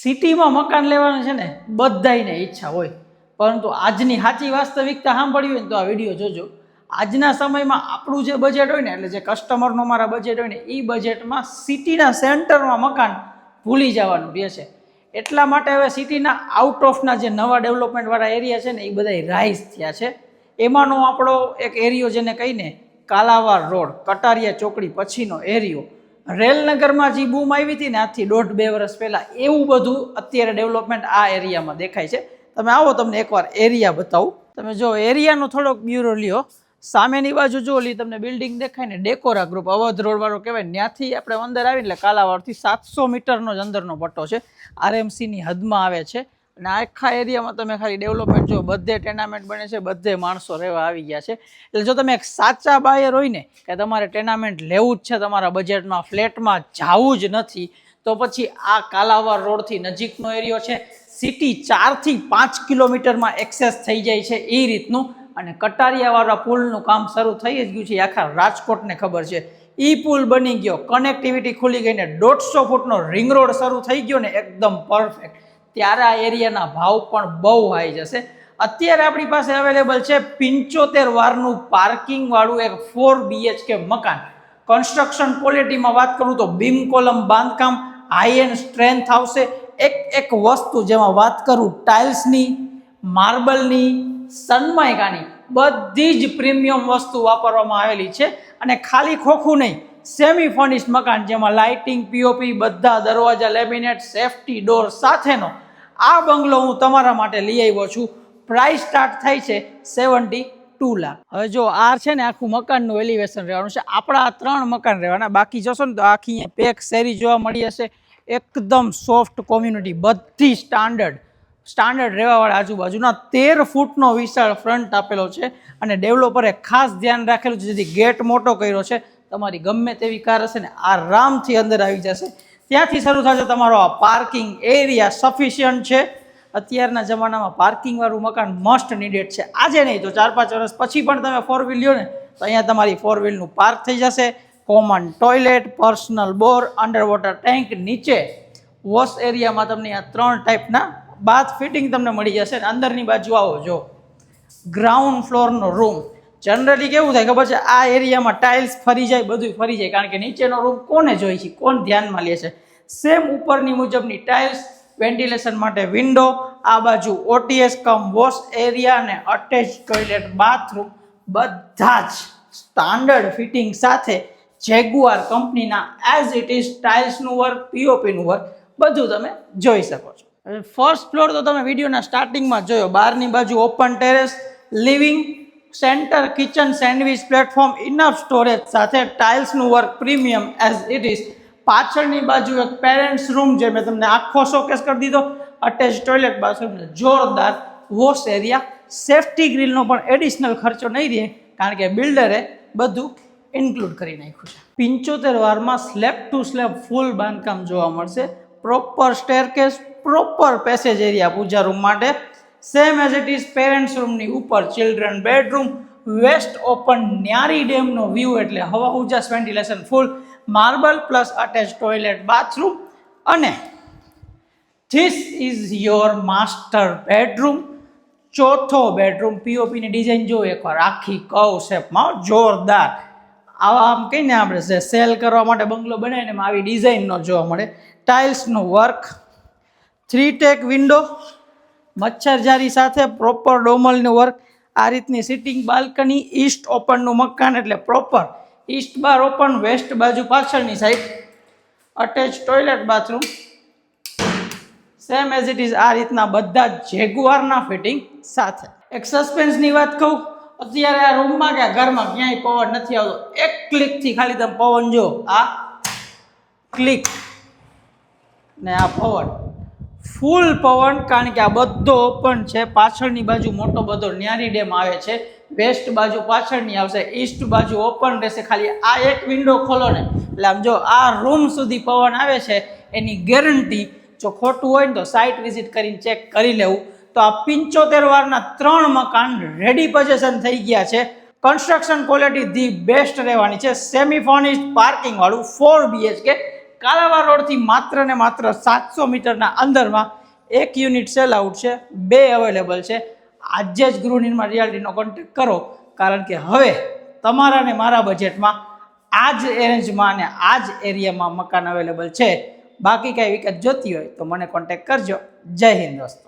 સિટીમાં મકાન લેવાનું છે ને બધાયને ઈચ્છા હોય, પરંતુ આજની સાચી વાસ્તવિકતા સાંભળવી હોય ને તો આ વિડીયો જોજો. આજના સમયમાં આપણું જે બજેટ હોય ને, એટલે જે કસ્ટમરનો અમારા બજેટ હોય ને, એ બજેટમાં સિટીના સેન્ટરમાં મકાન ભૂલી જવાનું રહે છે. એટલા માટે હવે સિટીના આઉટ ઓફના જે નવા ડેવલપમેન્ટવાળા એરિયા છે ને, એ બધા રાઇઝ થયા છે. એમાંનો આપણો એક એરિયો જેને કહીને કાલાવાડ રોડ, કટારિયા ચોકડી પછીનો એરિયો, રેલનગરમાં જે બૂમ આવી હતી ને આજથી 1.5-2 વર્ષ પહેલાં, એવું બધું અત્યારે ડેવલપમેન્ટ આ એરિયામાં દેખાય છે. તમે આવો, તમને એકવાર એરિયા બતાવું. તમે જો એરિયાનો થોડોક બ્યુરો લ્યો. સામેની બાજુ જો લી તમને બિલ્ડિંગ દેખાય ને, ડેકોરા ગ્રુપ અવધ રોડ વાળો કહેવાય, ત્યાંથી આપણે અંદર આવીને એટલે કાલાવાડથી 700 મીટરનો જ અંદરનો પટ્ટો છે, આરએમસીની હદમાં આવે છે. અને આખા એરિયામાં તમે ખાલી ડેવલપમેન્ટ જો, બધે ટેનામેન્ટ બને છે, બધે માણસો રહેવા આવી ગયા છે. એટલે જો તમે એક સાચા બાયર હોય ને કે તમારે ટેનામેન્ટ લેવું જ છે, તમારા બજેટમાં ફ્લેટમાં જવું જ નથી, તો પછી આ કાલાવાડ રોડથી નજીકનો એરિયો છે. સિટી 4 થી 5 કિલોમીટરમાં એક્સેસ થઈ જાય છે એ રીતનું. અને કટારિયાવાળા પુલનું કામ શરૂ થઈ જ ગયું છે, આખા રાજકોટને ખબર છે. ઈ પુલ બની ગયો, કનેક્ટિવિટી ખુલી ગઈ ને 150 ફૂટનો રિંગ રોડ શરૂ થઈ ગયો ને, એકદમ પરફેક્ટ. ત્યારે આ એરિયાના ભાવ પણ બહુ હાઈ જશે. અત્યારે આપણી પાસે અવેલેબલ છે 75 વારનું પાર્કિંગ વાળું એક 4 BHK મકાન. કન્સ્ટ્રક્શન ક્વોલિટીમાં વાત કરું તો બીમ કોલમ બાંધકામ, હાઈ એન્ડ સ્ટ્રેન્થ આવશે. એક વસ્તુ જેમાં વાત કરું, ટાઇલ્સની, માર્બલની, સનમાઇકાની બધી જ પ્રીમિયમ વસ્તુ વાપરવામાં આવેલી છે. અને ખાલી ખોખું નહીં, સેમી ફર્નિશ્ડ મકાન જેમાં લાઇટિંગ, પીઓપી, બધા દરવાજા, લેમિનેટ, સેફ્ટી ડોર સાથેનો આ બંગલો હું તમારા માટે લઈ આવ્યો છું. પ્રાઇસ સ્ટાર્ટ થાય છે 72 લાખ. હવે જો આ છે ને આખું મકાનનું એલિવેશન રહેવાનું છે. આપણા 3 મકાન રહેવાના, બાકી જશો ને તો આખી પેક શેરી જોવા મળી હશે. એકદમ સોફ્ટ કોમ્યુનિટી, બધી સ્ટાન્ડર્ડ રહેવાવાળા. આજુબાજુના 13 ફૂટનો વિશાળ ફ્રન્ટ આપેલો છે. અને ડેવલપરે ખાસ ધ્યાન રાખેલું છે, જેથી ગેટ મોટો કર્યો છે. તમારી ગમે તેવી કાર હશે ને આરામથી અંદર આવી જશે. ત્યાંથી શરૂ થશે તમારો આ પાર્કિંગ એરિયા. સફિશિયન્ટ છે. અત્યારના જમાનામાં પાર્કિંગવાળું મકાન મસ્ટ નીડેડ છે. આજે નહીં તો 4-5 વર્ષ પછી પણ તમે 4 વ્હીલ લ્યો ને તો અહીંયા તમારી 4 વ્હીલનું પાર્ક થઈ જશે. કોમન ટોયલેટ, પર્સનલ બોર, અંડર વોટર ટેન્ક, નીચે વોશ એરિયામાં તમને આ 3 ટાઈપના બાથ ફિટિંગ તમને મળી જશે. અંદરની બાજુ આવો જો, ગ્રાઉન્ડ ફ્લોરનો રૂમ. જનરલી કેવું થાય ખબર છે, આ એરિયામાં ટાઇલ્સ ફરી જાય, બધું ફરી જાય, કારણ કે નીચેનો રૂમ કોને જોઈ છે, કોણ ધ્યાનમાં લે છે. સેમ ઉપરની મુજબની ટાઇલ્સ, વેન્ટિલેશન માટે વિન્ડો, આ બાજુ ઓટીએસ કમ વોશ એરિયા અને અટેચ ટોયલેટ, બાથરૂમ, બધા જ સ્ટાન્ડર્ડ ફિટિંગ સાથે જેગુઆર કંપનીના એઝ ઇટ ઇઝ ટાઇલ્સનું વર્ક, પીઓપીનું વર્ક બધું તમે જોઈ શકો છો. ફર્સ્ટ ફ્લોર તો તમે વિડીયોના સ્ટાર્ટિંગમાં જોયો. બહારની બાજુ open terrace, living, centre kitchen, sandwich platform, enough storage સાથે ટાઇલ્સનું work premium as it is. પાછળની બાજુ એક પેરેન્ટ્સ રૂમ, જે મેં તમને આખો શોકેસ કરી દીધો. અટેચ ટોયલેટ, બાથરૂમ, જોરદાર વોશ એરિયા. સેફ્ટી ગ્રીલનો પણ એડિશનલ ખર્ચો નહીં રહે, કારણ કે બિલ્ડરે બધું ઇન્ક્લુડ કરી નાખ્યું છે. 75 વારમાં સ્લેબ ટુ સ્લેબ ફૂલ બાંધકામ જોવા મળશે. Proper staircase, proper passage area puja room માટે. Same as it is parents રૂમની ઉપર children bedroom, west open Nyari ડેમનો વ્યૂ, એટલે હવા ઉજાસ, ventilation full, marble plus attach toilet, bathroom. અને this is your master bedroom, ચોથો બેડરૂમ. પીઓપીની ડિઝાઇન જો એકવાર, આખી કવ શેપમાં, જોરદાર. આવા આમ કહીને આપણે જે સેલ કરવા માટે બંગલો બનાવીને એમાં આવી ડિઝાઇનનો જોવા મળે. ટાઇલ્સનું વર્ક, 3 ટેક વિન્ડો, મચ્છરજારી સાથે પ્રોપર ડોમલનું વર્ક. આ રીતની સિટિંગ બાલ્કની, ઈસ્ટ ઓપનનું મકાન, એટલે પ્રોપર ઈસ્ટ બાર ઓપન, વેસ્ટ બાજુ પાછળની side attach toilet, bathroom. Same as it is આ રીતના બધા જેગુઆરના ફિટિંગ સાથે. એક સસ્પેન્સની વાત કહું, અત્યારે આ રૂમમાં કે ઘરમાં ક્યાંય પવન નથી આવતો. એક ક્લિકથી ખાલી તમે પવન જો, આ ક્લિક ને આ પવન, ફૂલ પવન, કારણ કે આ બધો ઓપન છે. પાછળની બાજુ મોટો બધો ન્યારી ડેમ આવે છે. વેસ્ટ બાજુ પાછળની આવશે, ઈસ્ટ બાજુ ઓપન રહેશે. ખાલી આ એક વિન્ડો ખોલો ને એટલે આમ જો આ રૂમ સુધી પવન આવે છે, એની ગેરંટી. જો ખોટું હોય ને તો સાઇટ વિઝિટ કરીને ચેક કરી લેવું. તો આ 75 વારના 3 મકાન રેડી પોઝિશન થઈ ગયા છે. કન્સ્ટ્રક્શન ક્વોલિટી ધી બેસ્ટ રહેવાની છે. સેમી ફર્નિશ્ડ પાર્કિંગ વાળું 4 BHK કાલાવા રોડથી માત્ર ને માત્ર 700 મીટરના અંદરમાં એક યુનિટ સેલ આઉટ છે, 2 અવેલેબલ છે. આજે જ ગૃહ નિર્માણ રિયાલિટીનો કોન્ટેક્ટ કરો, કારણ કે હવે તમારા ને મારા બજેટમાં આ જ રેન્જમાં અને આ જ એરિયામાં મકાન અવેલેબલ છે. બાકી કાંઈ વિગત જોતી હોય તો મને કોન્ટેક્ટ કરજો. જય હિન્દ દોસ્તો.